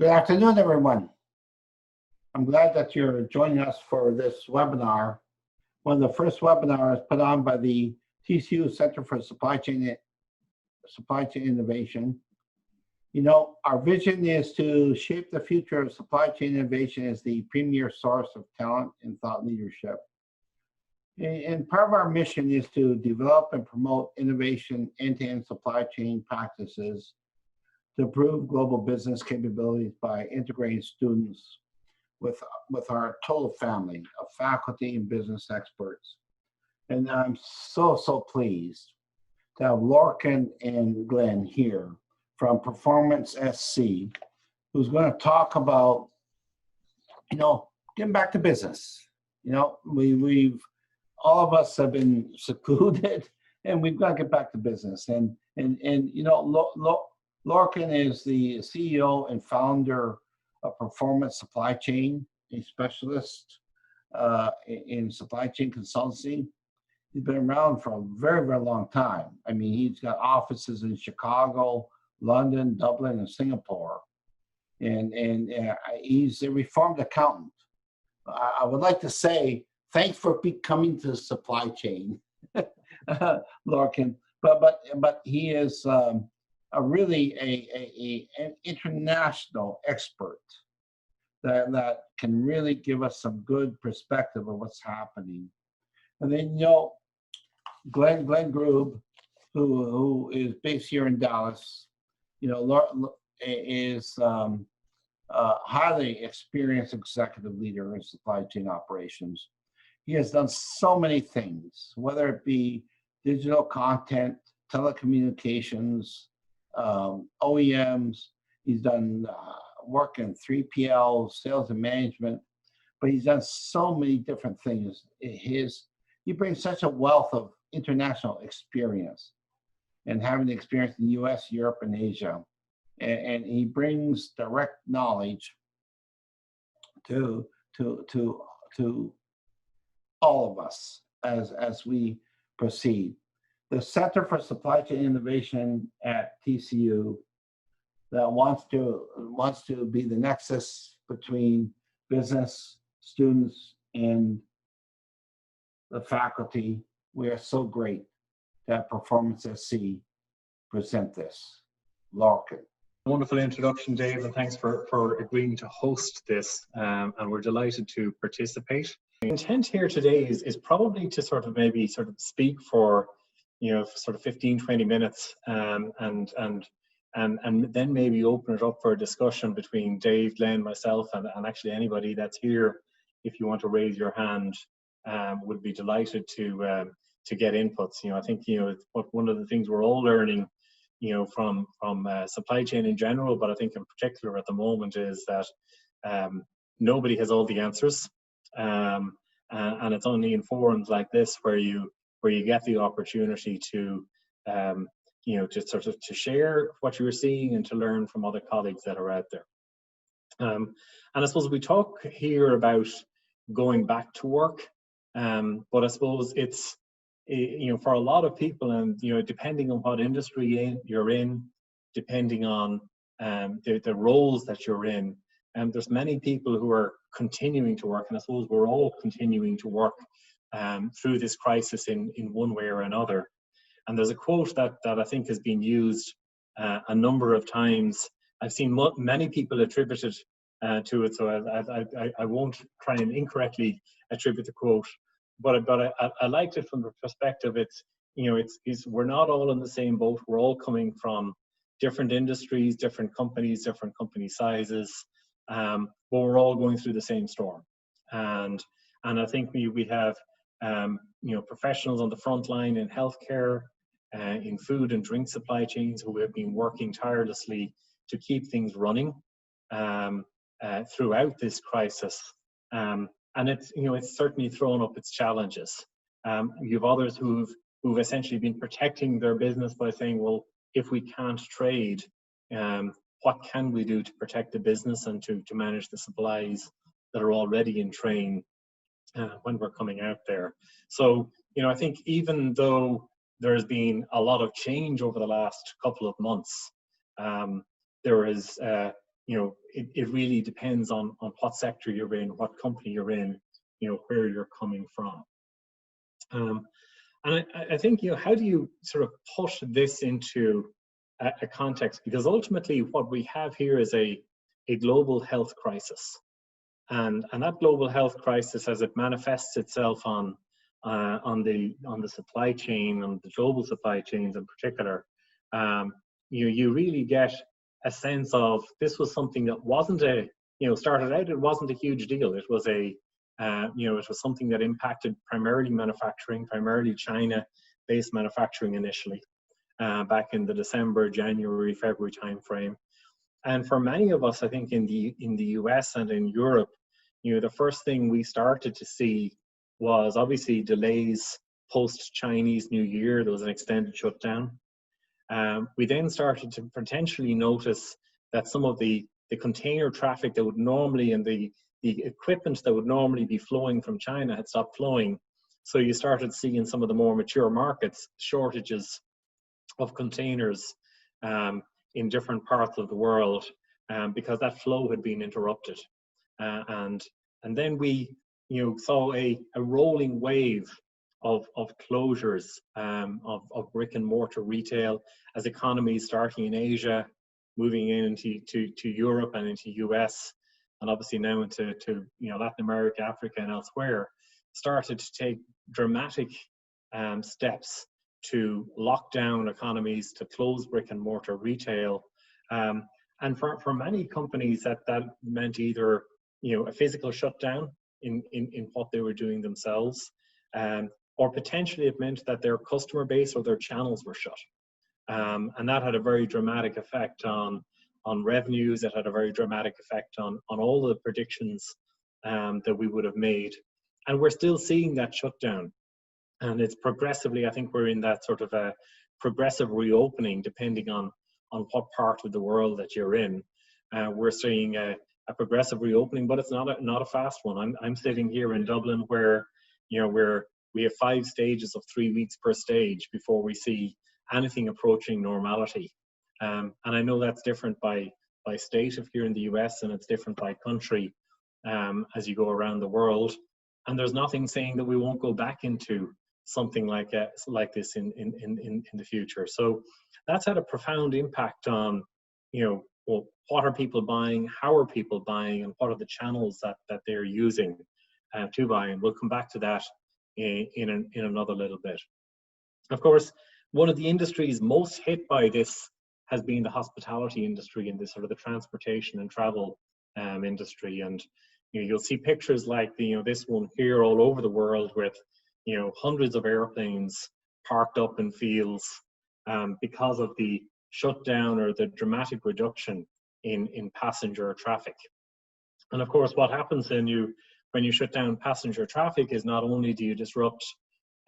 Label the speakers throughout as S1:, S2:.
S1: Good afternoon, everyone. I'm glad that you're joining us for this webinar, one of the first webinars put on by the TCU Center for Supply Chain Innovation. You know, our vision is to shape the future of supply chain innovation as the premier source of talent and thought leadership. And part of our mission is to develop and promote innovation end-to-end supply chain practices to improve global business capabilities by integrating students with our total family of faculty and business experts. And I'm so pleased to have Lorcan and Glenn here from PerformanSC, who's going to talk about, getting back to business. We've all of us have been secluded, and we've got to get back to business. And Lorcan is the CEO and founder of Performance Supply Chain, a specialist in supply chain consultancy. He's been around for a very, very long time. I mean, he's got offices in Chicago, London, Dublin, and Singapore. And he's a reformed accountant. I would like to say, thanks for coming to supply chain, Lorcan. But he is really an international expert that can really give us some good perspective of what's happening. And then, Glenn Grube, who is based here in Dallas, is a highly experienced executive leader in supply chain operations. He has done so many things, whether it be digital content, telecommunications, OEMs. He's done work in 3PL, sales and management, but he's done so many different things. He brings such a wealth of international experience and having experience in the US, Europe, and Asia. And he brings direct knowledge to all of us as we proceed. The Center for Supply Chain Innovation at TCU that wants to be the nexus between business, students, and the faculty. We are so great that PerformanSC present this. Lorcan.
S2: Wonderful introduction, Dave, and thanks for agreeing to host this, and we're delighted to participate. The intent here today is probably to sort of speak for sort of 15-20 minutes, and then maybe open it up for a discussion between Dave, Glenn, myself, and actually anybody that's here. If you want to raise your hand, would be delighted to get inputs. I think one of the things we're all learning from supply chain in general, but I think in particular at the moment, is that nobody has all the answers, and it's only in forums like this where you get the opportunity to to share what you're seeing and to learn from other colleagues that are out there. And I suppose we talk here about going back to work, but I suppose it's for a lot of people, and depending on what industry you're in, depending on the roles that you're in, and there's many people who are continuing to work, and I suppose we're all continuing to work through this crisis in one way or another. And there's a quote that I think has been used a number of times. I've seen many people attribute it to it, so I won't try and incorrectly attribute the quote. But I liked it from the perspective it's we're not all in the same boat. We're all coming from different industries, different company sizes, but we're all going through the same storm. And I think we have professionals on the front line in healthcare, in food and drink supply chains, who have been working tirelessly to keep things running throughout this crisis. And it's certainly thrown up its challenges. You have others who've essentially been protecting their business by saying, well, if we can't trade, what can we do to protect the business and to manage the supplies that are already in train when we're coming out there? So, I think even though there's been a lot of change over the last couple of months, there is it really depends on what sector you're in, what company you're in, where you're coming from. And I think, how do you sort of push this into a context? Because ultimately what we have here is a global health crisis. And that global health crisis, as it manifests itself on the supply chain, on the global supply chains in particular, you really get a sense of this was something that wasn't started out, it wasn't a huge deal. It was it was something that impacted primarily manufacturing, primarily China-based manufacturing initially, back in the December, January, February timeframe. And for many of us, I think in the US and in Europe, the first thing we started to see was obviously delays post-Chinese New Year. There was an extended shutdown. We then started to potentially notice that some of the container traffic that would normally, and the equipment that would normally be flowing from China had stopped flowing. So you started seeing some of the more mature markets, shortages of containers in different parts of the world because that flow had been interrupted. And then we saw a rolling wave of closures of brick and mortar retail as economies starting in Asia, moving into Europe and into US, and obviously now into Latin America, Africa, and elsewhere, started to take dramatic steps to lock down economies, to close brick and mortar retail. And for many companies, that meant either a physical shutdown in what they were doing themselves, or potentially it meant that their customer base or their channels were shut. And that had a very dramatic effect on revenues. It had a very dramatic effect on all the predictions that we would have made. And we're still seeing that shutdown. And it's progressively, I think we're in that sort of a progressive reopening, depending on what part of the world that you're in. We're seeing a progressive reopening, but it's not a fast one. I'm sitting here in Dublin where, we have 5 stages of 3 weeks per stage before we see anything approaching normality. And I know that's different by state if you're in the US, and it's different by country as you go around the world. And there's nothing saying that we won't go back into something like this in the future. So that's had a profound impact on, well, what are people buying, how are people buying, and what are the channels that they're using to buy. And we'll come back to that in another little bit. Of course, one of the industries most hit by this has been the hospitality industry and this sort of the transportation and travel industry. And you'll see pictures like this one here all over the world with hundreds of airplanes parked up in fields because of the shutdown or the dramatic reduction in passenger traffic. And of course, what happens then when you shut down passenger traffic is not only do you disrupt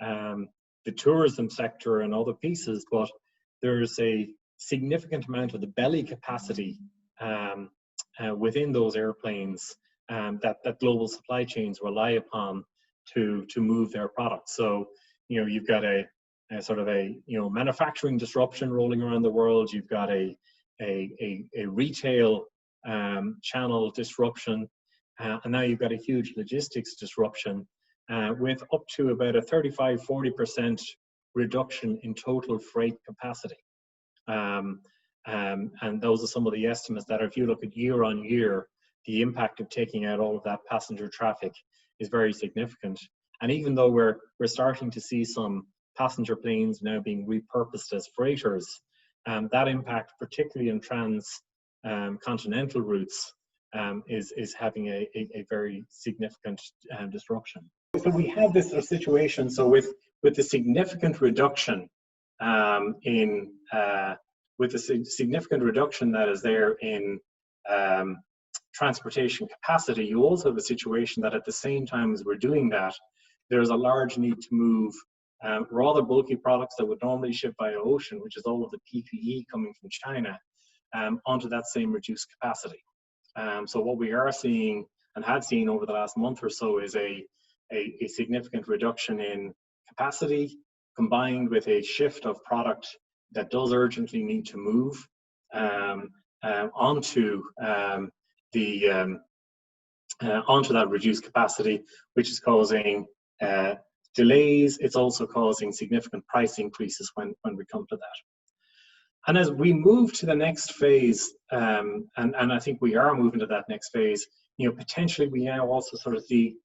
S2: the tourism sector and other pieces, but there's a significant amount of the belly capacity within those airplanes that global supply chains rely upon to move their products. So you've got a sort of a manufacturing disruption rolling around the world. You've got a retail channel disruption, and now you've got a huge logistics disruption with up to about a 35-40% reduction in total freight capacity. And those are some of the estimates that if you look at year on year, the impact of taking out all of that passenger traffic is very significant. And even though we're starting to see some passenger planes now being repurposed as freighters, that impact, particularly in trans-continental routes, is having a very significant disruption. So we have this situation. So with the significant reduction with the significant reduction that is there in transportation capacity, you also have a situation that at the same time as we're doing that, there's a large need to move rather bulky products that would normally ship by ocean, which is all of the PPE coming from China, onto that same reduced capacity. So what we are seeing and had seen over the last month or so is a significant reduction in capacity combined with a shift of product that does urgently need to move onto onto that reduced capacity, which is causing delays. It's also causing significant price increases when we come to that. And as we move to the next phase, and I think we are moving to that next phase, potentially we now also sort of see,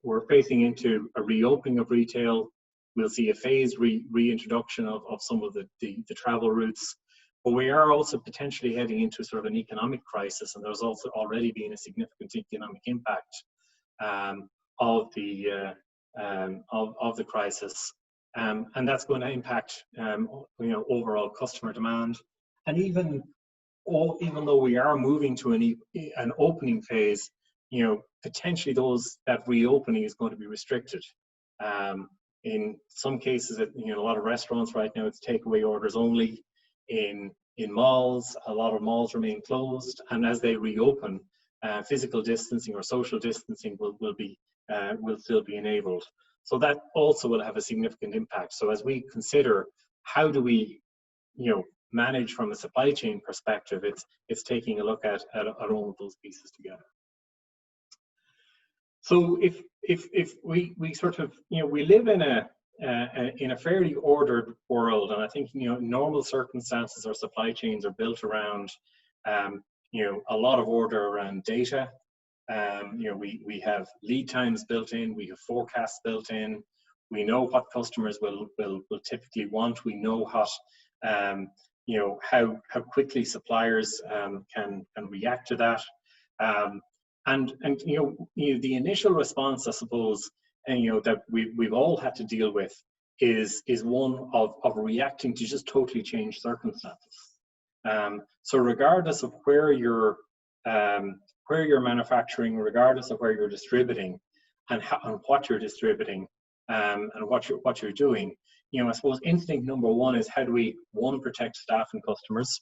S2: we're facing into a reopening of retail. We'll see a phased reintroduction of some of the travel routes. But we are also potentially heading into sort of an economic crisis, and there's also already been a significant economic impact of the crisis, and that's going to impact overall customer demand. And even though we are moving to an opening phase, potentially that reopening is going to be restricted. In some cases, a lot of restaurants right now, it's takeaway orders only. In malls, a lot of malls remain closed, and as they reopen, physical distancing or social distancing will still be enabled. So that also will have a significant impact. So as we consider how do we manage from a supply chain perspective, it's taking a look at all of those pieces together. So if we sort of we live in a fairly ordered world, and I think in normal circumstances our supply chains are built around a lot of order around data. We have lead times built in, we have forecasts built in, we know what customers will typically want, we know what how quickly suppliers can react to that, and the initial response, I suppose, that we've all had to deal with is one of reacting to just totally changed circumstances. So regardless of where you're manufacturing, regardless of where you're distributing, and what you're distributing, and what you're doing, I suppose instinct number one is how do we protect staff and customers,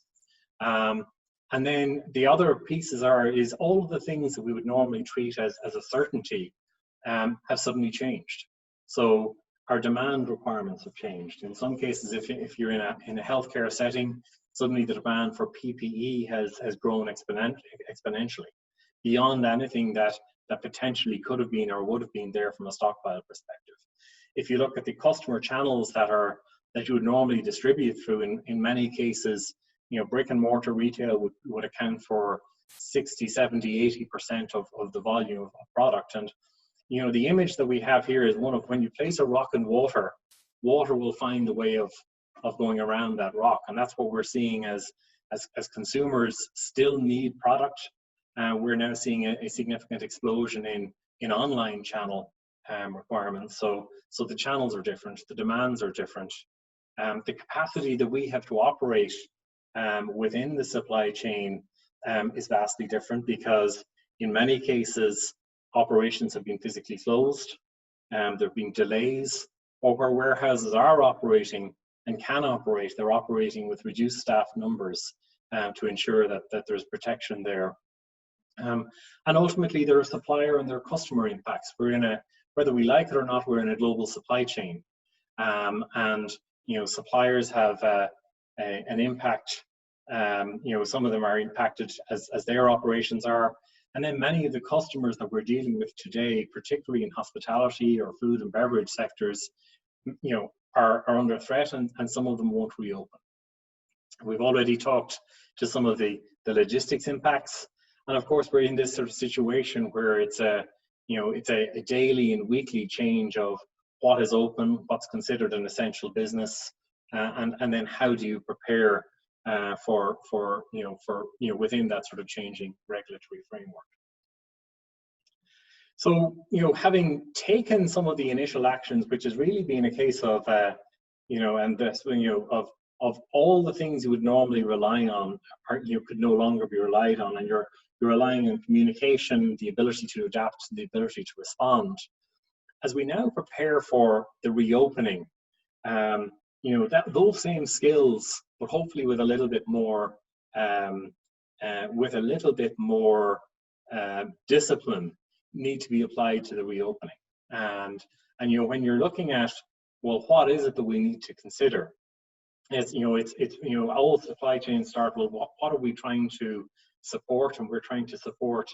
S2: and then the other pieces is all of the things that we would normally treat as a certainty have suddenly changed. So our demand requirements have changed. In some cases, if you're in a healthcare setting, suddenly the demand for PPE has grown exponentially beyond anything that potentially could have been or would have been there from a stockpile perspective. If you look at the customer channels that you would normally distribute through, in many cases, brick and mortar retail would account for 60, 70, 80% of the volume of product. And the image that we have here is one of when you place a rock in water will find a way of going around that rock. And that's what we're seeing as consumers still need product. We're now seeing a significant explosion in online channel requirements. So the channels are different, the demands are different. The capacity that we have to operate within the supply chain is vastly different, because in many cases operations have been physically closed, there have been delays, or where warehouses are operating and can operate, they're operating with reduced staff numbers to ensure that there's protection there. And ultimately there are supplier and there are customer impacts. Whether we like it or not, we're in a global supply chain, and suppliers have an impact. Some of them are impacted as their operations are, and then many of the customers that we're dealing with today, particularly in hospitality or food and beverage sectors, are under threat, and some of them won't reopen. We've already talked to some of the logistics impacts, and of course we're in this sort of situation where it's a daily and weekly change of what is open, what's considered an essential business, and then how do you prepare for within that sort of changing regulatory framework. So having taken some of the initial actions, which has really been a case of and this of all the things you would normally rely on, could no longer be relied on, and you're relying on communication, the ability to adapt, the ability to respond. As we now prepare for the reopening, those same skills, but hopefully with a little bit more discipline, need to be applied to the reopening. And when you're looking at, well, what is it that we need to consider? All supply chains start with what are we trying to support, and we're trying to support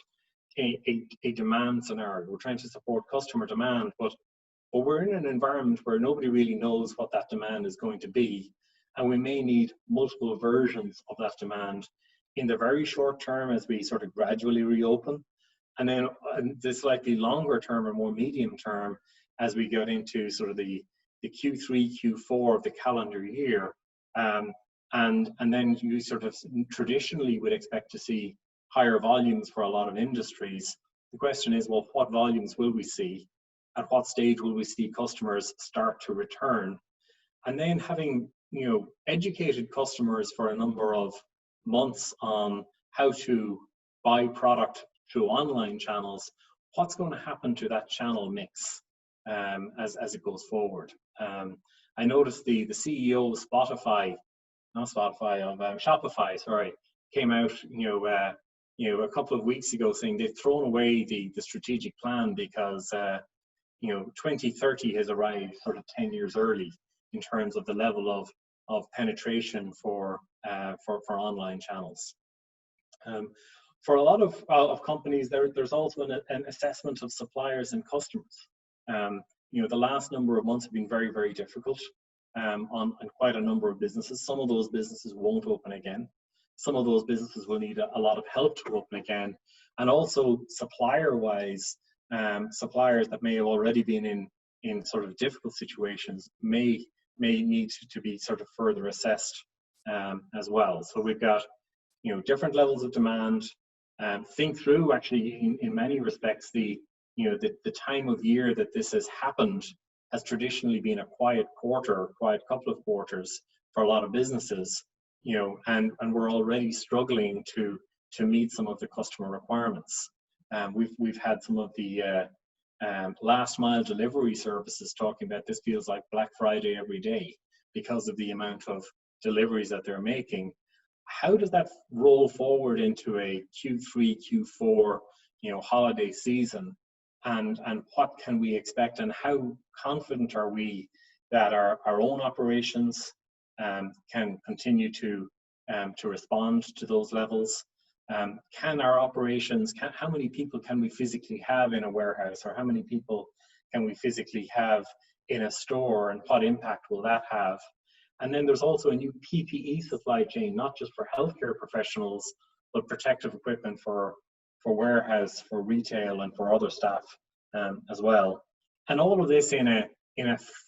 S2: a demand scenario. We're trying to support customer demand, but we're in an environment where nobody really knows what that demand is going to be, and we may need multiple versions of that demand in the very short term as we sort of gradually reopen, and then the slightly longer term or more medium term as we get into sort of the Q3, Q4 of the calendar year. And then you sort of traditionally would expect to see higher volumes for a lot of industries. The question is, well, what volumes will we see? At what stage will we see customers start to return? And then having, educated customers for a number of months on how to buy product through online channels, what's going to happen to that channel mix as it goes forward? I noticed the CEO of Shopify, sorry, came out, a couple of weeks ago saying they've thrown away the strategic plan because 2030 has arrived sort of 10 years early in terms of the level of penetration for online channels. For a lot of companies, there's also an assessment of suppliers and customers. The last number of months have been very, very difficult on quite a number of businesses. Some of those businesses won't open again. Some of those businesses will need a lot of help to open again. And also supplier-wise, suppliers that may have already been in sort of difficult situations may need to be sort of further assessed as well. So we've got, different levels of demand. Think through actually in many respects the time of year that this has happened has traditionally been a quiet couple of quarters for a lot of businesses, and we're already struggling to meet some of the customer requirements. We've had some of the last mile delivery services talking about this feels like Black Friday every day because of the amount of deliveries that they're making. How does that roll forward into a Q3, Q4, holiday season? And what can we expect, and how confident are we that our own operations can continue to respond to those levels? Can our operations, how many people can we physically have in a warehouse, or how many people can we physically have in a store, and what impact will that have? And then there's also a new PPE supply chain, not just for healthcare professionals, but protective equipment for warehouse, for retail, and for other staff as well. And all of this in a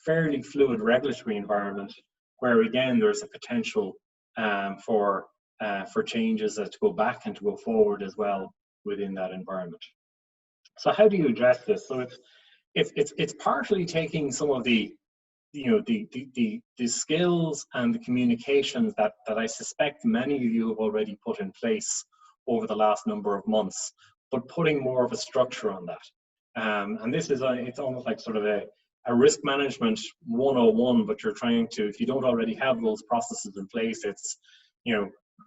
S2: fairly fluid regulatory environment, where again there's a potential for changes to go back and to go forward as well within that environment. So how do you address this? So it's partially taking some of the skills and the communications that I suspect many of you have already put in place over the last number of months, but putting more of a structure on that. And this is it's almost like sort of a risk management 101, but you're trying to, if you don't already have those processes in place, it's,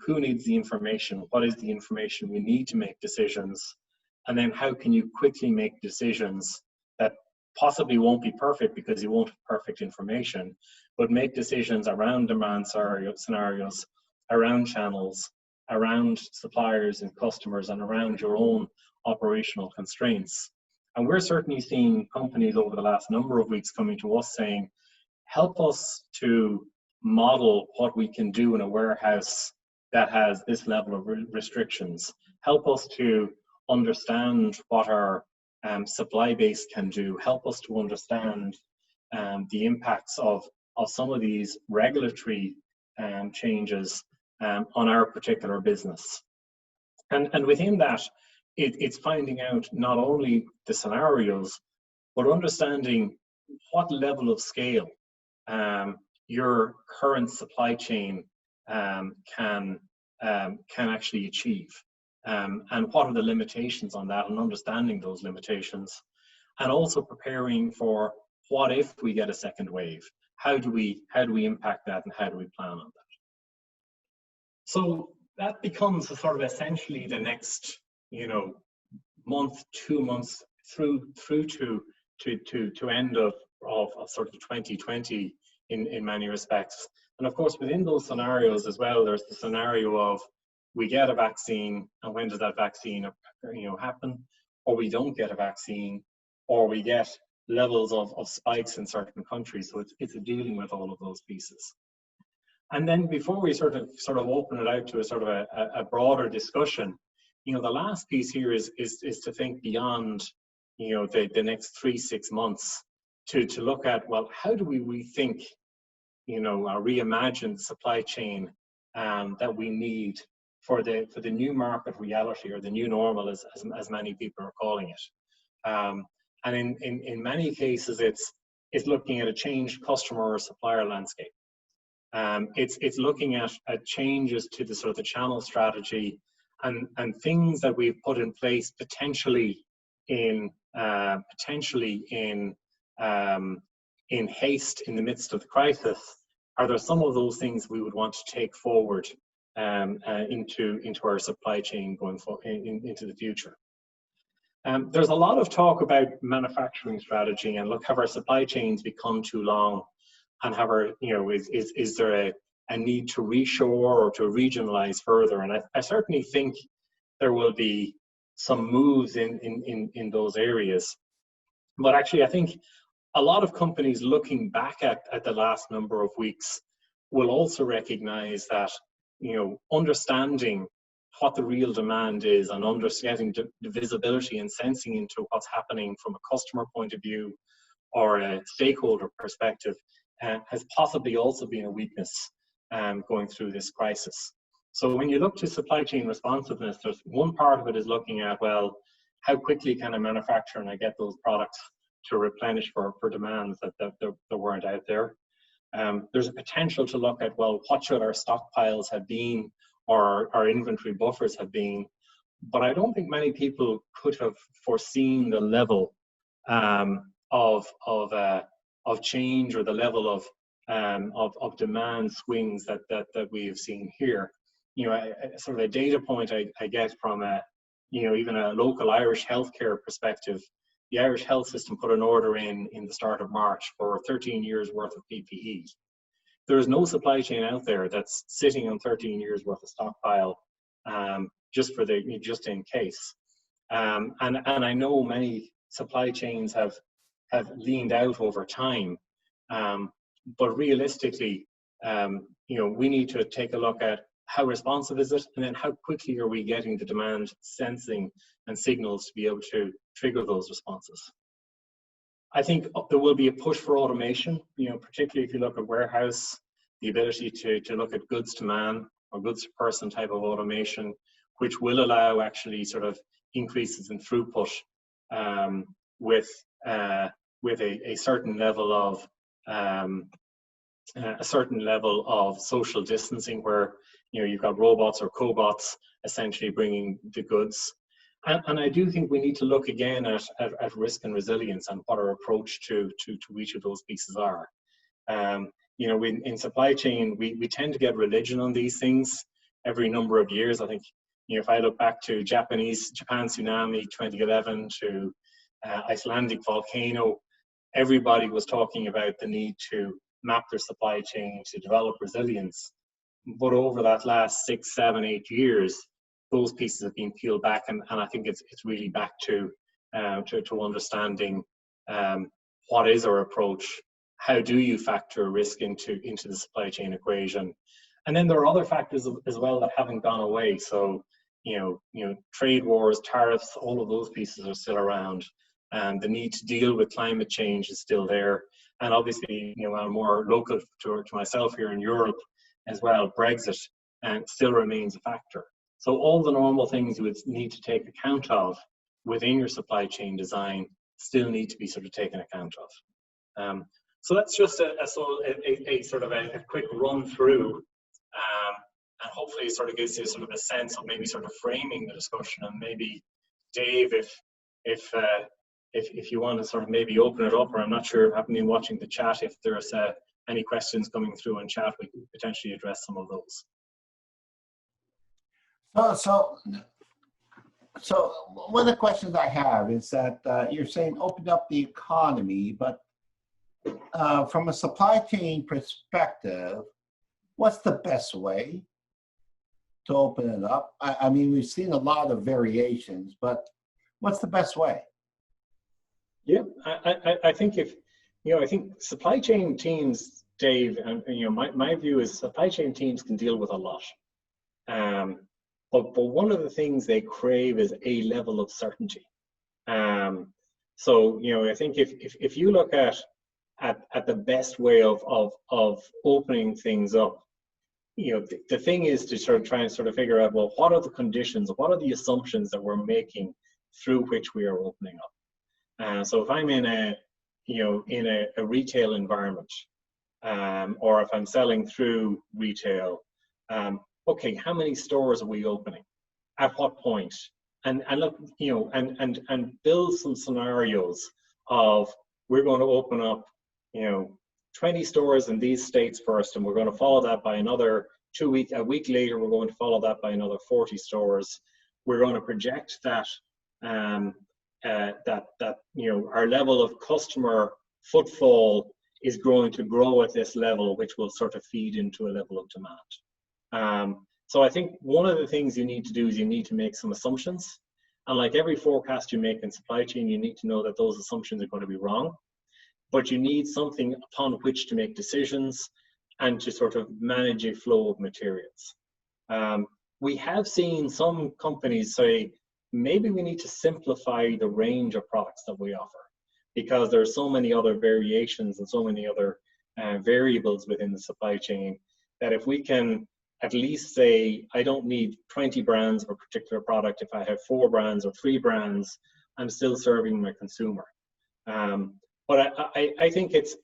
S2: who needs the information? What is the information we need to make decisions? And then how can you quickly make decisions that possibly won't be perfect because you won't have perfect information, but make decisions around demand scenarios, around channels, around suppliers and customers, and around your own operational constraints. And we're certainly seeing companies over the last number of weeks coming to us saying, help us to model what we can do in a warehouse that has this level of restrictions. Help us to understand what our supply base can do. Help us to understand the impacts of some of these regulatory changes on our particular business. And within that, it's finding out not only the scenarios, but understanding what level of scale your current supply chain can actually achieve. And what are the limitations on that, and understanding those limitations, and also preparing for what if we get a second wave? How do we impact that, and how do we plan on that? So that becomes a sort of essentially the next, month, 2 months through to end of sort of 2020 in many respects. And of course, within those scenarios as well, there's the scenario of we get a vaccine, and when does that vaccine happen? Or we don't get a vaccine, or we get levels of spikes in certain countries. So it's dealing with all of those pieces. And then before we sort of open it out to a sort of a broader discussion, the last piece here is to think beyond, the next 3-6 months to look at, well, how do we rethink, or reimagine supply chain that we need for the new market reality, or the new normal, as many people are calling it. And in many cases, it's looking at a changed customer or supplier landscape. It's looking at changes to the sort of the channel strategy and things that we've put in place potentially in haste in the midst of the crisis. Are there some of those things we would want to take forward into our supply chain going forward into the future? There's a lot of talk about manufacturing strategy and look, have our supply chains become too long, and have our, is there a need to reshore or to regionalize further? And I certainly think there will be some moves in those areas. But actually, I think a lot of companies looking back at the last number of weeks will also recognize that, understanding what the real demand is and understanding the visibility and sensing into what's happening from a customer point of view or a stakeholder perspective has possibly also been a weakness going through this crisis. So when you look to supply chain responsiveness, there's one part of it is looking at, well, how quickly can I manufacture and I get those products to replenish for demands that weren't out there. There's a potential to look at, well, what should our stockpiles have been or our inventory buffers have been? But I don't think many people could have foreseen the level of change or the level of demand swings that we have seen here. Sort of a data point I get from even a local Irish healthcare perspective. The Irish health system put an order in the start of March for 13 years worth of PPE. There is no supply chain out there that's sitting on 13 years worth of stockpile just in case. And I know many supply chains have leaned out over time, but realistically, we need to take a look at how responsive is it, and then how quickly are we getting the demand sensing and signals to be able to trigger those responses. I think there will be a push for automation, particularly if you look at warehouse, the ability to look at goods to man or goods to person type of automation, which will allow actually sort of increases in throughput with a certain level of social distancing, where you've got robots or cobots essentially bringing the goods. And I do think we need to look again at risk and resilience and what our approach to each of those pieces are. In supply chain, we tend to get religion on these things every number of years. I think, if I look back to Japan tsunami 2011 to Icelandic volcano, everybody was talking about the need to map their supply chain to develop resilience. But over that last 6, 7, 8 years, those pieces have been peeled back, and I think it's really back to understanding what is our approach, how do you factor risk into the supply chain equation, and then there are other factors as well that haven't gone away. So trade wars, tariffs, all of those pieces are still around, and the need to deal with climate change is still there. And obviously, more local to myself here in Europe as well, Brexit still remains a factor. So all the normal things you would need to take account of within your supply chain design still need to be sort of taken account of. So that's just a sort of a quick run through, and hopefully it sort of gives you sort of a sense of maybe sort of framing the discussion. And maybe Dave, if you want to sort of maybe open it up, or I'm not sure, I haven't been watching the chat, if there's any questions coming through in chat, we can potentially address some of those.
S1: So one of the questions I have is that you're saying open up the economy, but from a supply chain perspective, what's the best way to open it up? I mean, we've seen a lot of variations, but what's the best way?
S2: Yeah, I think I think supply chain teams, Dave, and my view is supply chain teams can deal with a lot. But one of the things they crave is a level of certainty. So I think if you look at the best way of opening things up, the thing is to sort of try and sort of figure out, well, what are the conditions, what are the assumptions that we're making through which we are opening up. So if I'm in a retail environment, or if I'm selling through retail, okay, how many stores are we opening? At what point? And look, and build some scenarios of, we're going to open up, 20 stores in these states first, and we're going to follow that by another a week later, we're going to follow that by another 40 stores. We're going to project that our level of customer footfall is going to grow at this level, which will sort of feed into a level of demand. So I think one of the things you need to do is you need to make some assumptions. And like every forecast you make in supply chain, you need to know that those assumptions are going to be wrong, but you need something upon which to make decisions and to sort of manage a flow of materials. We have seen some companies say, maybe we need to simplify the range of products that we offer, because there are so many other variations and so many other variables within the supply chain, that if we can at least say, I don't need 20 brands of a particular product. If I have 4 brands or 3 brands, I'm still serving my consumer. But I think it's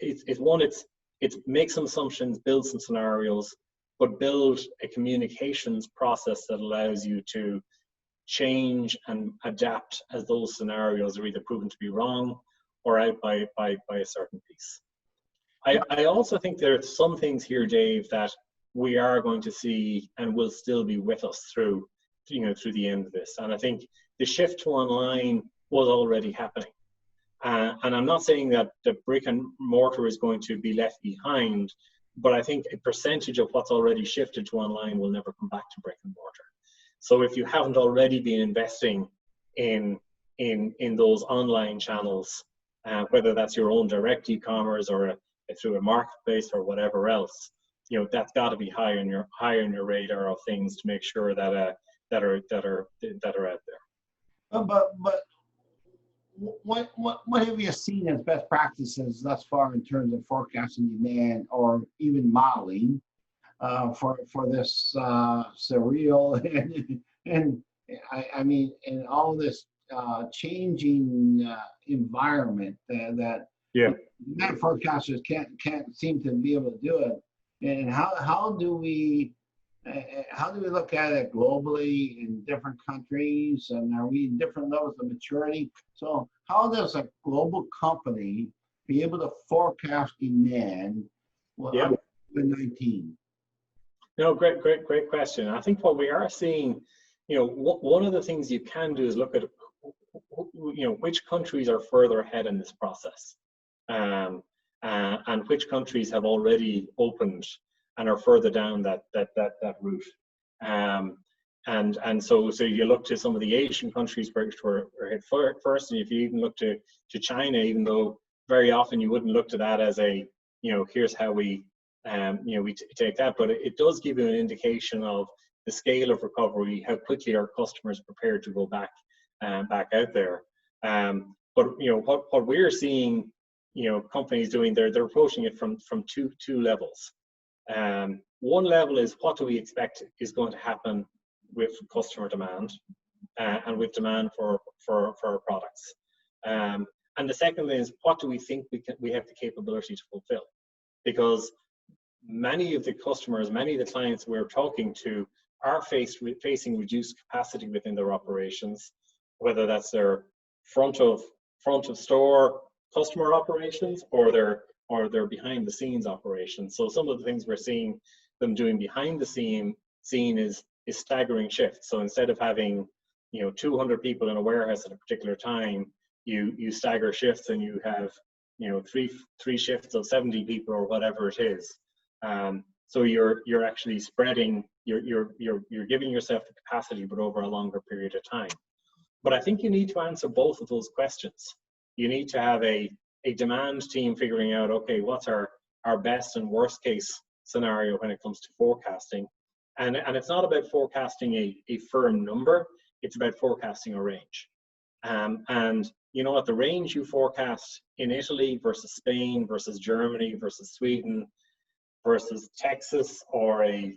S2: make some assumptions, build some scenarios, but build a communications process that allows you to change and adapt as those scenarios are either proven to be wrong or out by a certain piece. I also think there are some things here, Dave, that we are going to see and will still be with us through the end of this. And I think the shift to online was already happening. And I'm not saying that the brick and mortar is going to be left behind, but I think a percentage of what's already shifted to online will never come back to brick and mortar. So if you haven't already been investing in those online channels, whether that's your own direct e-commerce or through a marketplace or whatever else, that's got to be high on your radar of things to make sure that that are out there.
S1: But what have you seen as best practices thus far in terms of forecasting demand or even modeling for this surreal and I mean, in all this changing environment that forecasters can't seem to be able to do it? And how do we look at it globally in different countries, and are we in different levels of maturity? So how does a global company be able to forecast demand with COVID-19?
S2: No, great question. I think what we are seeing, one of the things you can do is look at, which countries are further ahead in this process, and which countries have already opened and are further down that route. And so you look to some of the Asian countries which were hit first, and if you even look to China, even though very often you wouldn't look to that as a, here's how we take that, but it does give you an indication of the scale of recovery, how quickly our customers are prepared to go back out there. But what we're seeing, companies doing, they're approaching it from two levels. One level is, what do we expect is going to happen with customer demand and with demand for our products? And the second is, what do we think we have the capability to fulfill? Because many of the customers, many of the clients we're talking to are facing reduced capacity within their operations, whether that's their front of store customer operations or their behind the scenes operations. So some of the things we're seeing them doing behind the scene is staggering shifts. So instead of having 200 people in a warehouse at a particular time, you stagger shifts and you have three shifts of 70 people or whatever it is. So you're actually spreading, you're giving yourself the capacity, but over a longer period of time. But I think you need to answer both of those questions. You need to have a demand team figuring out, okay, what's our best and worst case scenario when it comes to forecasting. And it's not about forecasting a firm number, it's about forecasting a range. And you know what, the range you forecast in Italy versus Spain versus Germany versus Sweden versus Texas or a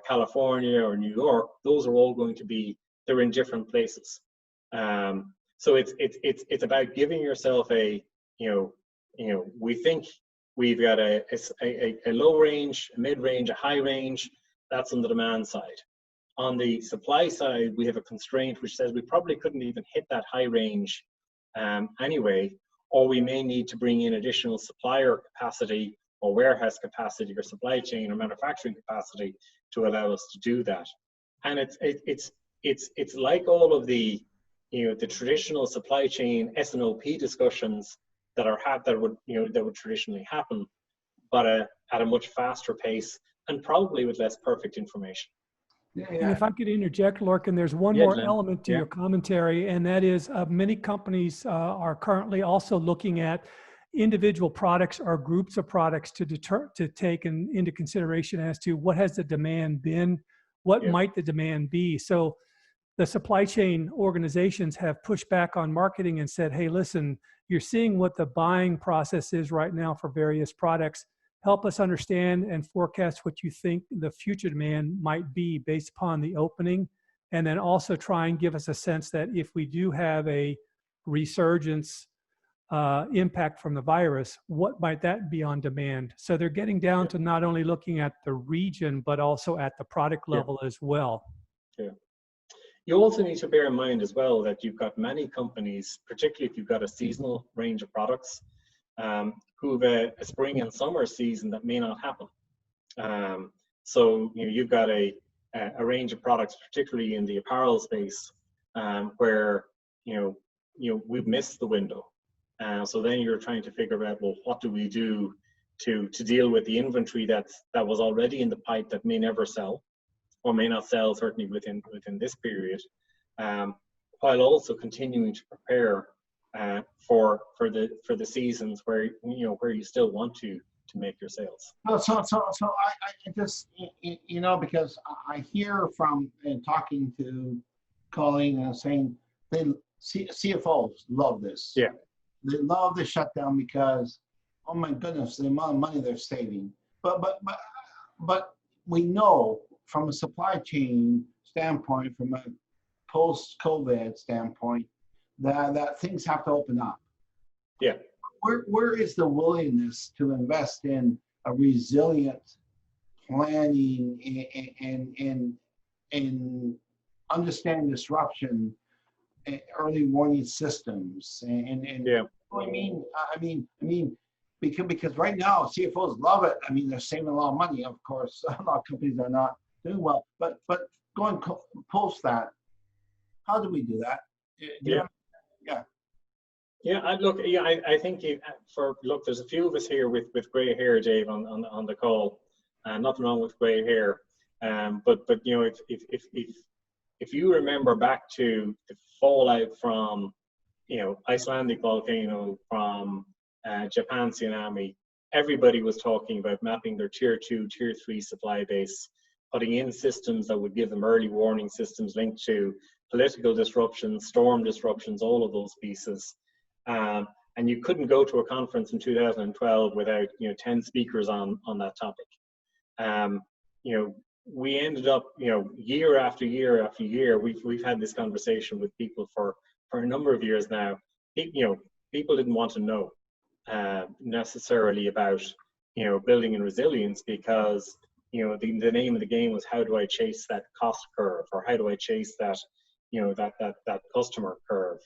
S2: California or New York, those are all going to be, they're in different places. So it's about giving yourself we think we've got a low range, a mid range, a high range. That's on the demand side. On the supply side, we have a constraint which says we probably couldn't even hit that high range anyway, or we may need to bring in additional supplier capacity or warehouse capacity or supply chain or manufacturing capacity to allow us to do that. And it's like all of the the traditional supply chain S&OP discussions that would traditionally happen, but at a much faster pace and probably with less perfect information.
S3: Yeah. And if I could interject, Lorcan, there's one more element to your commentary, and that is many companies are currently also looking at individual products or groups of products to take into consideration as to what has the demand been, what might the demand be. So the supply chain organizations have pushed back on marketing and said, hey, listen, you're seeing what the buying process is right now for various products. Help us understand and forecast what you think the future demand might be based upon the opening. And then also try and give us a sense that if we do have a resurgence impact from the virus, what might that be on demand? So they're getting down to not only looking at the region, but also at the product level as well. Yeah.
S2: You also need to bear in mind as well that you've got many companies, particularly if you've got a seasonal range of products, who have a spring and summer season that may not happen. So you've got a range of products, particularly in the apparel space, where we've missed the window. So then you're trying to figure out, well, what do we do to deal with the inventory that was already in the pipe that may never sell, or may not sell certainly within this period, while also continuing to prepare for the seasons where you still want to make your sales.
S1: So I just because I hear from and talking to colleagues and saying CFOs love this.
S2: Yeah,
S1: they love the shutdown because, oh my goodness, the amount of money they're saving. But we know from a supply chain standpoint, from a post-COVID standpoint, that things have to open up.
S2: Yeah.
S1: Where is the willingness to invest in a resilient planning and understanding disruption, early warning systems, and
S2: yeah.
S1: I mean, because right now CFOs love it. I mean, they're saving a lot of money. Of course, a lot of companies are not doing well, but going post that, how do we do that?
S2: I think there's a few of us here with gray hair, Dave, on the call. Nothing wrong with gray hair, but if you remember back to the fallout from Icelandic volcano, from Japan tsunami, everybody was talking about mapping their tier 2, tier 3 supply base, putting in systems that would give them early warning systems linked to political disruptions, storm disruptions, all of those pieces. And you couldn't go to a conference in 2012 without 10 speakers on that topic. We ended up year after year after year, we've had this conversation with people for a number of years now. People didn't want to know necessarily about building in resilience, because the name of the game was, how do I chase that cost curve, or how do I chase that that customer curve.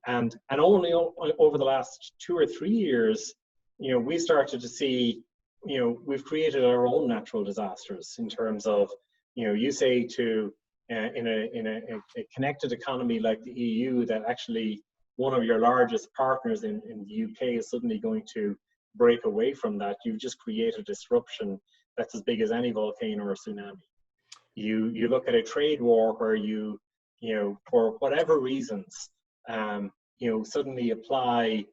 S2: And only over the last 2 or 3 years, we started to see, we've created our own natural disasters in terms of, you say to in a connected economy like the EU, that actually one of your largest partners in the UK is suddenly going to break away from that. You've just created disruption that's as big as any volcano or tsunami. You look at a trade war where you know, for whatever reasons, you know, suddenly apply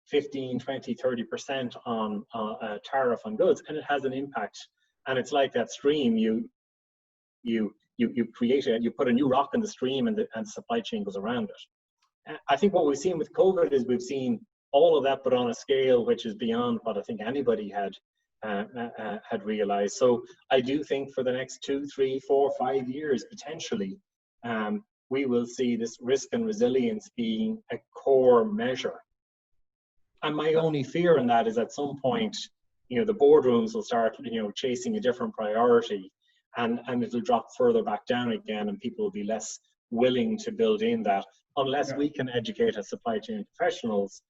S2: 15, 20, 30% on a tariff on goods, and it has an impact. And it's like that stream, you create it, you put a new rock in the stream, and the supply chain goes around it. I think what we've seen with COVID is we've seen all of that, but on a scale which is beyond what I think anybody had realized. So I do think for the next 2, 3, 4, 5 years, potentially, we will see this risk and resilience being a core measure. And my only fear in that is at some point, you know, the boardrooms will start, you know, chasing a different priority, and it'll drop further back down again, and people will be less willing to build in that, unless we can educate as supply chain professionals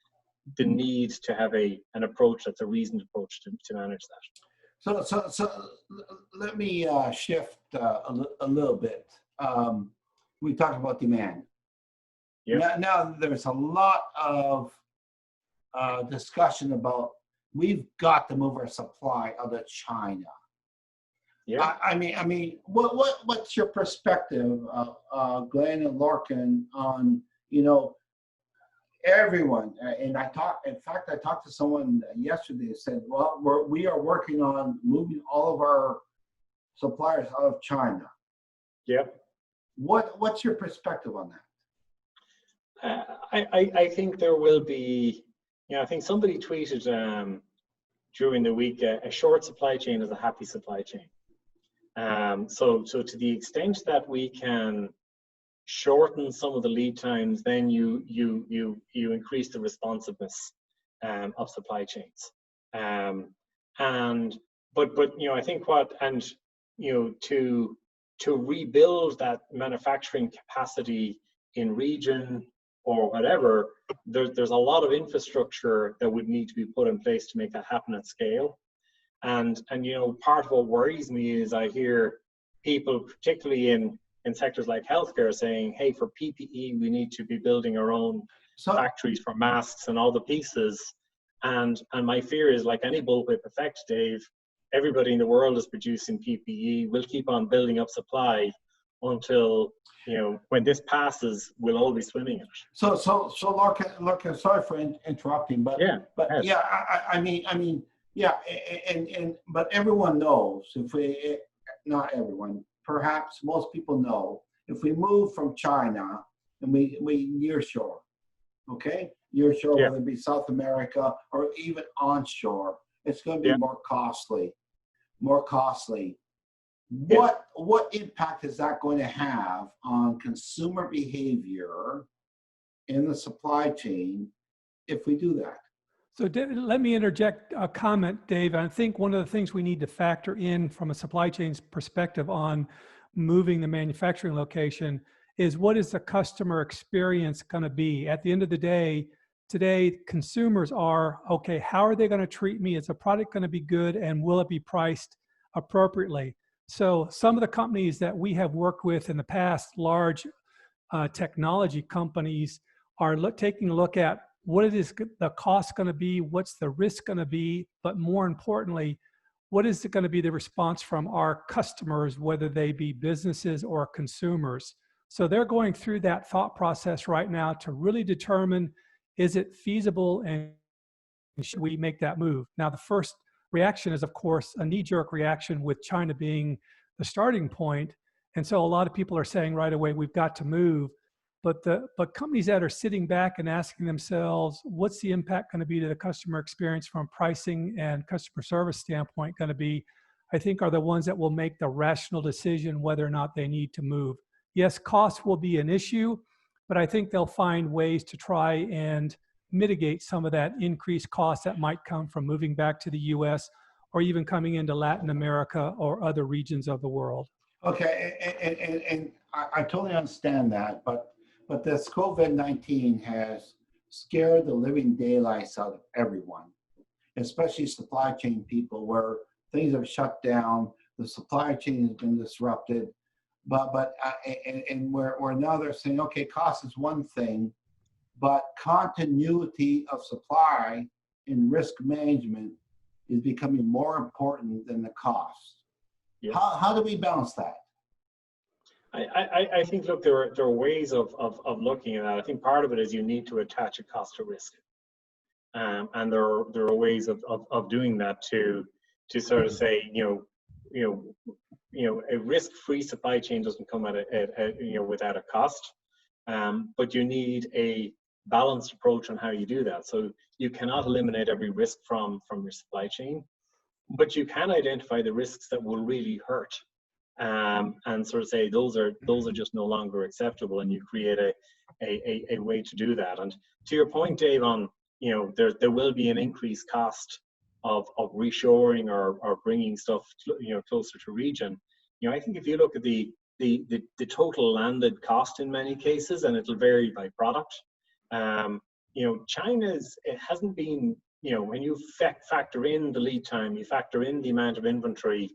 S2: the need to have an approach that's a reasoned approach to manage that.
S1: So let me shift a little bit. We talked about demand. Now there's a lot of discussion about we've got to move our supply out of China. I mean, what's your perspective, Glenn and Lorcan, on, you know, everyone? And I talked to someone yesterday who said, well, we are working on moving all of our suppliers out of China. What's your perspective on that?
S2: I think there will be, you know, I think somebody tweeted during the week, a short supply chain is a happy supply chain. So to the extent that we can shorten some of the lead times, then you increase the responsiveness of supply chains. But you know, I think you know, to rebuild that manufacturing capacity in region or whatever, there's a lot of infrastructure that would need to be put in place to make that happen at scale. And you know, part of what worries me is I hear people, particularly in sectors like healthcare, saying, hey, for PPE, we need to be building our own factories for masks and all the pieces. And my fear is, like any bullwhip effect, Dave, everybody in the world is producing PPE. We'll keep on building up supply until, you know, when this passes, we'll all be swimming in it. So
S1: Lorcan, sorry for interrupting, but but everyone knows, not everyone, perhaps most people know, if we move from China and we nearshore, okay? Nearshore, whether it be South America or even onshore, it's going to be more costly. What impact is that going to have on consumer behavior in the supply chain if we do that?
S3: So let me interject a comment, Dave. I think one of the things we need to factor in from a supply chain's perspective on moving the manufacturing location is, what is the customer experience going to be? At the end of the day, today, consumers are, okay, how are they going to treat me? Is the product going to be good, and will it be priced appropriately? So some of the companies that we have worked with in the past, large technology companies, are taking a look at what is the cost going to be, what's the risk going to be, but more importantly, what is it going to be the response from our customers, whether they be businesses or consumers. So they're going through that thought process right now to really determine, is it feasible and should we make that move? Now, the first reaction is, of course, a knee-jerk reaction, with China being the starting point. And so a lot of people are saying right away, we've got to move. But companies that are sitting back and asking themselves, what's the impact going to be to the customer experience from pricing and customer service standpoint going to be, I think are the ones that will make the rational decision whether or not they need to move. Yes, cost will be an issue, but I think they'll find ways to try and mitigate some of that increased cost that might come from moving back to the US or even coming into Latin America or other regions of the world.
S1: Okay, and I totally understand that, but this COVID-19 has scared the living daylights out of everyone, especially supply chain people, where things have shut down, the supply chain has been disrupted, and where now they're saying, okay, cost is one thing, but continuity of supply and risk management is becoming more important than the cost.
S2: Yeah.
S1: How do we balance that?
S2: I think, look, there are ways of looking at that. I think part of it is you need to attach a cost to risk. And there are ways of doing that to sort of say, a risk-free supply chain doesn't come without a cost, but you need a balanced approach on how you do that. So you cannot eliminate every risk from your supply chain, but you can identify the risks that will really hurt, and sort of say those are just no longer acceptable, and you create a way to do that. And to your point, Dave, on there will be an increased cost of reshoring or bringing stuff closer to region. I think if you look at the total landed cost in many cases, and it'll vary by product. It hasn't been, when you factor in the lead time, you factor in the amount of inventory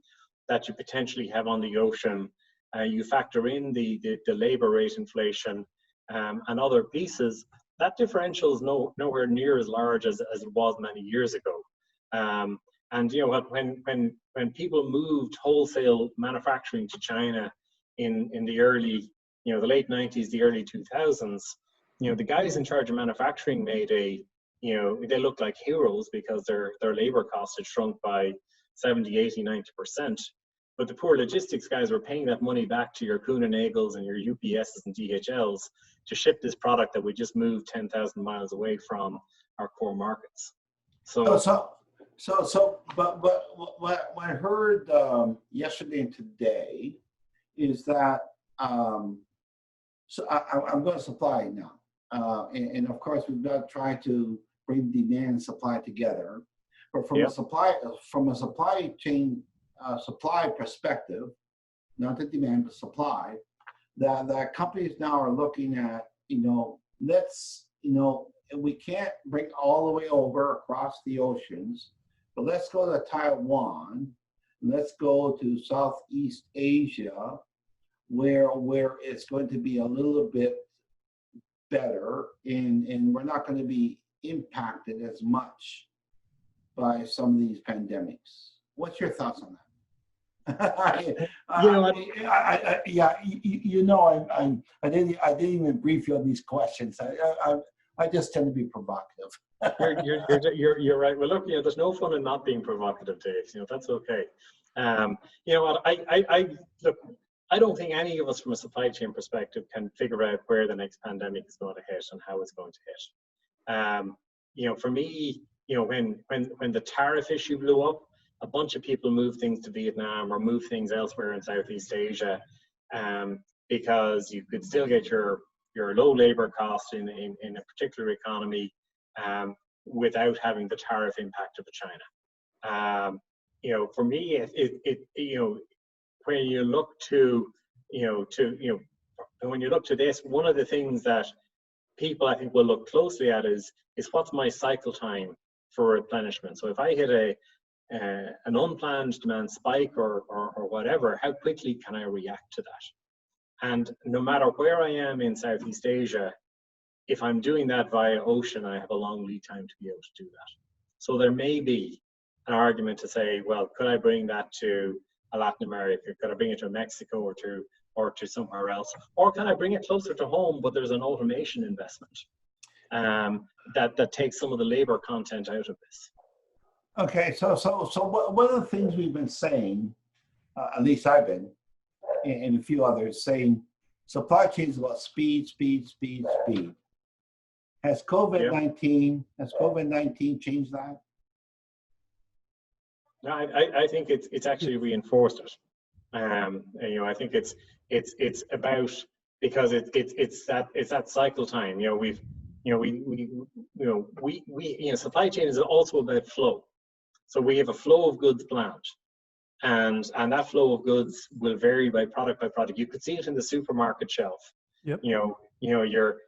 S2: that you potentially have on the ocean, you factor in the labor rate inflation, and other pieces, that differential is nowhere near as large as it was many years ago. And when people moved wholesale manufacturing to China in the early, the late 90s, the early 2000s, the guys in charge of manufacturing made they looked like heroes because their labor costs had shrunk by 70, 80, 90%. But the poor logistics guys were paying that money back to your Kuehne Nagels and your UPSs and DHLs to ship this product that we just moved 10,000 miles away from our core markets.
S1: But what I heard yesterday and today is that so I'm going to supply now, and of course we've got to try to bring demand and supply together. But from a supply chain supply perspective, not the demand but supply, that companies now are looking at we can't bring all the way over across the oceans, but let's go to Taiwan, let's go to Southeast Asia, where it's going to be a little bit better, and we're not going to be impacted as much by some of these pandemics. What's your thoughts on that? I didn't even brief you on these questions. I just tend to be provocative.
S2: You're right. Well, look, there's no fun in not being provocative, Dave. That's okay. I don't think any of us from a supply chain perspective can figure out where the next pandemic is going to hit and how it's going to hit. For me, when the tariff issue blew up, a bunch of people moved things to Vietnam or moved things elsewhere in Southeast Asia, because you could still get your low labor costs in a particular economy without having the tariff impact of China. For me, when you look to this, one of the things that people I think will look closely at is what's my cycle time for replenishment. So if I hit an unplanned demand spike or whatever, how quickly can I react to that? And no matter where I am in Southeast Asia, if I'm doing that via ocean, I have a long lead time to be able to do that. So there may be an argument to say, well, could I bring that to Latin America? Could I bring it to Mexico or to somewhere else? Or can I bring it closer to home, but there's an automation investment that takes some of the labor content out of this?
S1: Okay, so one of the things we've been saying, at least I've been, and a few others, saying supply chain is about speed. Has COVID-19 changed that?
S2: No, I think it's actually reinforced it. I think it's about, because it's that cycle time. Supply chain is also about flow. So we have a flow of goods planned, and that flow of goods will vary by product. You could see it in the supermarket shelf.
S3: Yep.
S2: Your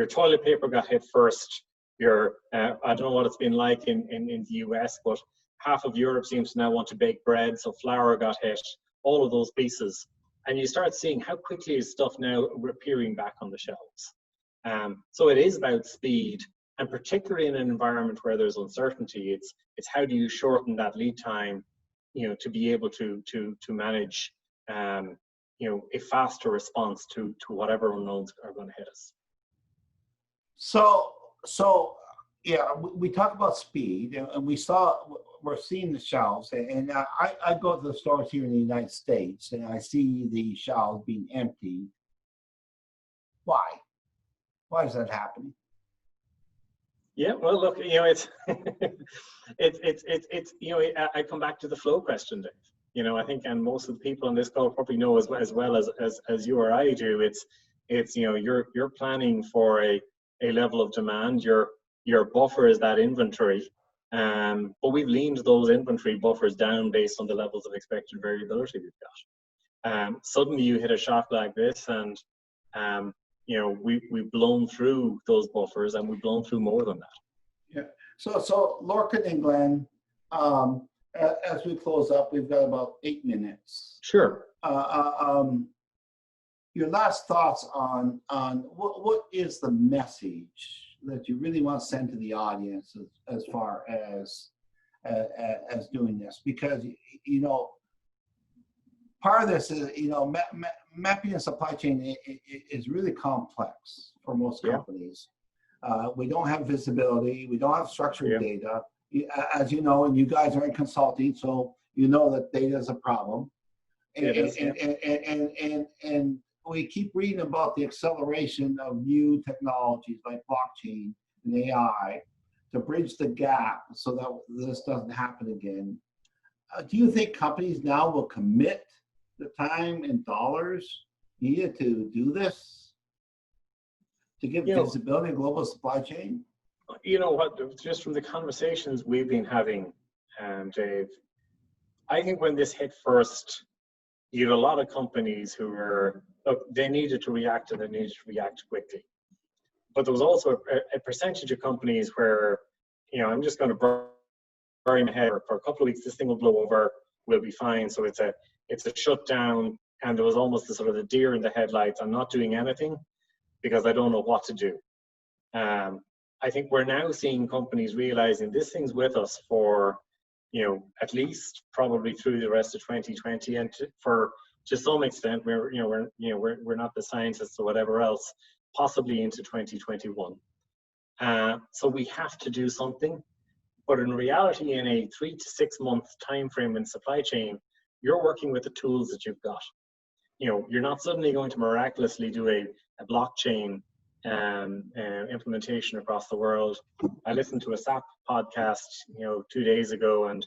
S2: toilet paper got hit first. I don't know what it's been like in the US, but half of Europe seems to now want to bake bread, so flour got hit. All of those pieces, and you start seeing how quickly is stuff now appearing back on the shelves. So it is about speed, And particularly in an environment where there's uncertainty, it's how do you shorten that lead time, to be able to manage, a faster response to whatever unknowns are going to hit us.
S1: So yeah, we talk about speed, and we're seeing the shelves, and I go to the stores here in the United States, and I see the shelves being empty. Why? Why is that happening?
S2: Yeah, well, look, it's I come back to the flow question, Dave. I think, and most of the people on this call probably know as well as you or I do. It's you're planning for a level of demand. Your buffer is that inventory, but we've leaned those inventory buffers down based on the levels of expected variability we've got. Suddenly you hit a shock like this, and we've blown through those buffers, and we've blown through more than that.
S1: Yeah. So Lorcan and Glenn, as we close up, we've got about 8 minutes.
S2: Sure.
S1: Your last thoughts on what is the message that you really want to send to the audience as far as doing this? Because part of this is mapping a supply chain is really complex for most companies. We don't have visibility. We don't have structured data. As you know, and you guys are in consulting, so you know that data is a problem. And we keep reading about the acceleration of new technologies like blockchain and AI to bridge the gap so that this doesn't happen again. Do you think companies now will commit the time and dollars needed to do this, to give visibility in global supply chain?
S2: You know what, just from the conversations we've been having, Dave, I think when this hit first, you had a lot of companies who were, they needed to react, and they needed to react quickly. But there was also a percentage of companies where, I'm just going to bury my head for a couple of weeks, this thing will blow over, we'll be fine. So it's a shutdown, and there was almost the sort of the deer in the headlights. I'm not doing anything because I don't know what to do. I think we're now seeing companies realizing this thing's with us for, at least probably through the rest of 2020, and to some extent, we're not the scientists or whatever else, possibly into 2021. So we have to do something, but in reality, in a 3 to 6 month time frame in supply chain, you're working with the tools that you've got. You're not suddenly going to miraculously do a blockchain implementation across the world. I listened to a SAP podcast, 2 days ago, and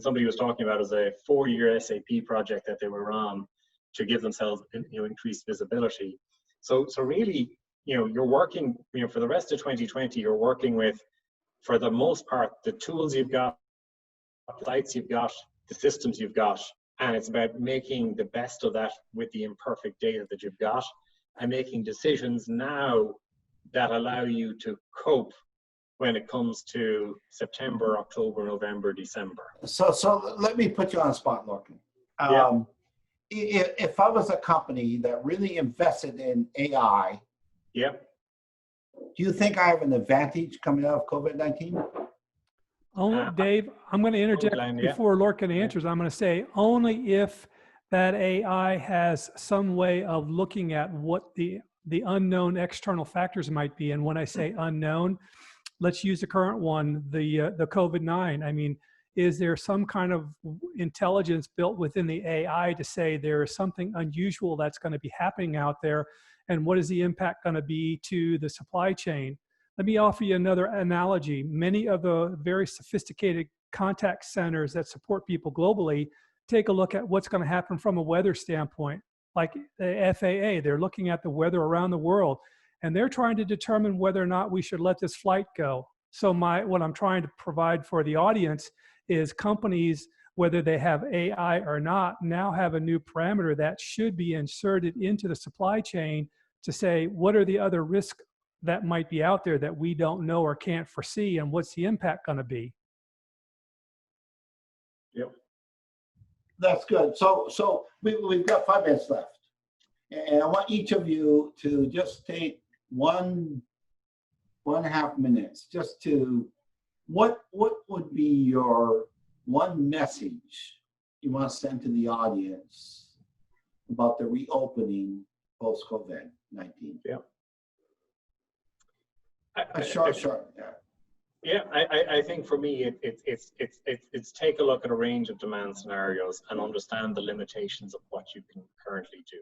S2: somebody was talking about as a 4-year SAP project that they were on to give themselves, increased visibility. So really, you're working, for the rest of 2020, you're working with, for the most part, the tools you've got, the sites you've got, the systems you've got, and it's about making the best of that with the imperfect data that you've got, and making decisions now that allow you to cope when it comes to September, October, November, December.
S1: So let me put you on the spot, Lorcan. If I was a company that really invested in AI, do you think I have an advantage coming out of COVID-19?
S3: Dave, I'm going to interject before Lorcan answers. I'm going to say only if that AI has some way of looking at what the unknown external factors might be. And when I say unknown, let's use the current one, the COVID-19. I mean, is there some kind of intelligence built within the AI to say there is something unusual that's going to be happening out there, and what is the impact going to be to the supply chain? Let me offer you another analogy. Many of the very sophisticated contact centers that support people globally take a look at what's going to happen from a weather standpoint. Like the FAA, they're looking at the weather around the world, and they're trying to determine whether or not we should let this flight go. So what I'm trying to provide for the audience is companies, whether they have AI or not, now have a new parameter that should be inserted into the supply chain to say, what are the other risks that might be out there that we don't know or can't foresee, and what's the impact going to be?
S2: Yep.
S1: That's good. So we've got 5 minutes left, and I want each of you to just take one 1.5 minutes just to, what would be your one message you want to send to the audience about the reopening post-COVID-19?
S2: Yeah.
S1: Sure.
S2: Yeah, I think for me, it's take a look at a range of demand scenarios and understand the limitations of what you can currently do,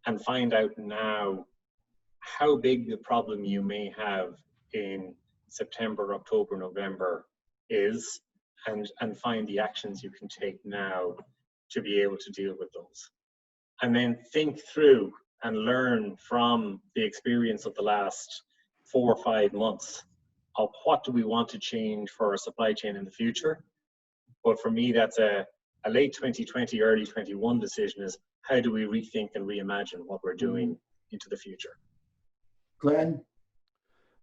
S2: and find out now how big the problem you may have in September, October, November is, and find the actions you can take now to be able to deal with those. And then think through and learn from the experience of the last 4 or 5 months of what do we want to change for our supply chain in the future. But for me, that's a late 2020, early 21 decision, is how do we rethink and reimagine what we're doing into the future.
S1: Glenn?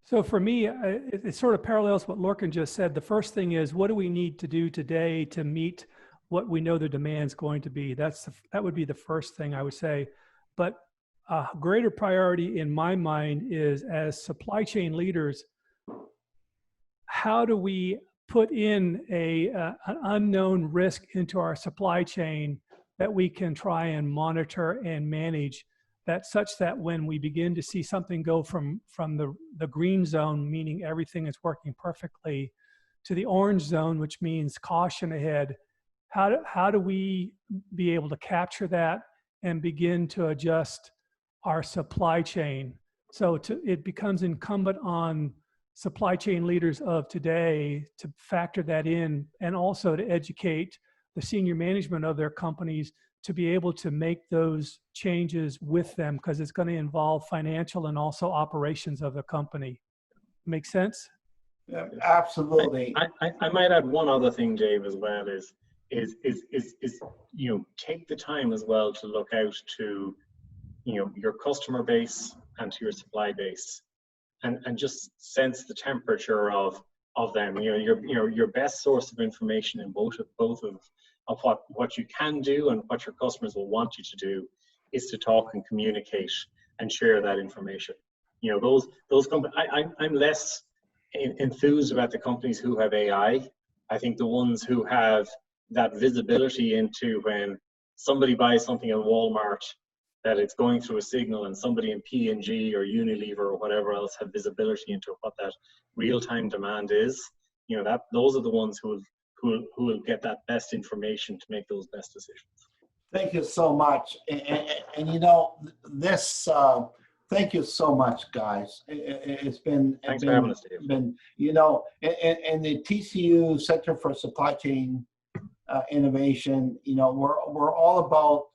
S3: So for me, it sort of parallels what Lorcan just said. The first thing is, what do we need to do today to meet what we know the demand's going to be? That would be the first thing I would say. But a greater priority in my mind is, as supply chain leaders, how do we put in an unknown risk into our supply chain that we can try and monitor and manage, that such that when we begin to see something go from the green zone, meaning everything is working perfectly, to the orange zone, which means caution ahead, how do we be able to capture that and begin to adjust our supply chain? So it becomes incumbent on supply chain leaders of today to factor that in, and also to educate the senior management of their companies to be able to make those changes with them, because it's going to involve financial and also operations of the company. Make sense?
S1: Yeah, absolutely.
S2: I might add one other thing, Dave, as well, is take the time as well to look out to your customer base and to your supply base, and just sense the temperature of them. Your best source of information in both of what you can do and what your customers will want you to do is to talk and communicate and share that information. Those companies, I'm less enthused about the companies who have AI. I think the ones who have that visibility into when somebody buys something at Walmart, that it's going through a signal, and somebody in P&G or Unilever or whatever else have visibility into what that real-time demand is. Those are the ones who will get that best information to make those best decisions.
S1: Thank you so much. And thank you so much, guys. It's been,
S2: thanks for having us, Dave.
S1: and the TCU Center for Supply Chain Innovation, we're all about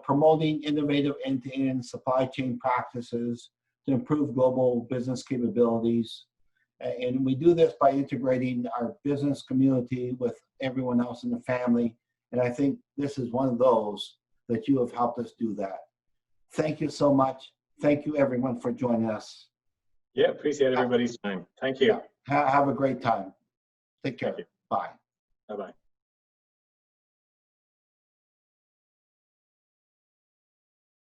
S1: promoting innovative end-to-end supply chain practices to improve global business capabilities. And we do this by integrating our business community with everyone else in the family. And I think this is one of those that you have helped us do that. Thank you so much. Thank you, everyone, for joining us.
S2: Yeah, appreciate everybody's time. Thank you.
S1: Have a great time. Take care. Bye.
S2: Bye-bye.